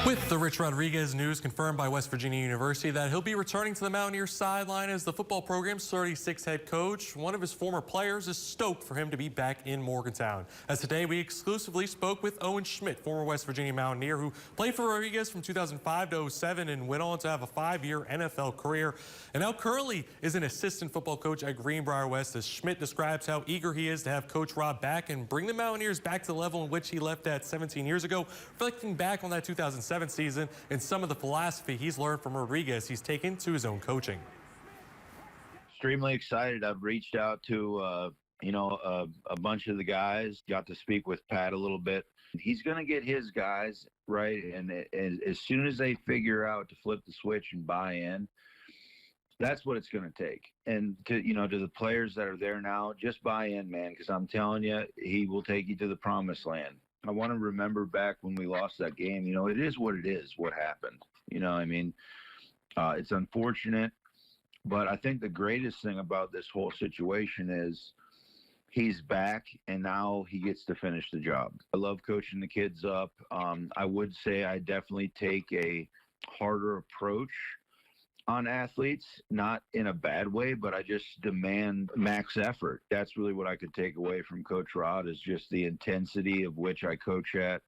With the Rich Rodriguez news confirmed by West Virginia University that he'll be returning to the Mountaineers sideline as the football program's 36th head coach, one of his former players is stoked for him to be back in Morgantown. As today, we exclusively spoke with Owen Schmitt, former West Virginia Mountaineer who played for Rodriguez from 2005 to 07 and went on to have a 5-year NFL career, and now currently is an assistant football coach at Greenbrier West. As Schmitt describes how eager he is to have Coach Rob back and bring the Mountaineers back to the level in which he left at 17 years ago, reflecting back on that 2007 season and some of the philosophy he's learned from Rodriguez he's taken to his own coaching. Extremely excited. I've reached out to a bunch of the guys, got to speak with Pat a little bit. He's going to get his guys right, and as soon as they figure out to flip the switch and buy in, that's what it's going to take. And to the players that are there now, just buy in, man, because I'm telling you, he will take you to the promised land. I want to remember back when we lost that game. It is what it is, what happened. It's unfortunate, but I think the greatest thing about this whole situation is he's back, and now he gets to finish the job. I love coaching the kids up. I would say I definitely take a harder approach on athletes, not in a bad way, but I just demand max effort. That's really what I could take away from Coach Rod, is just the intensity of which I coach at.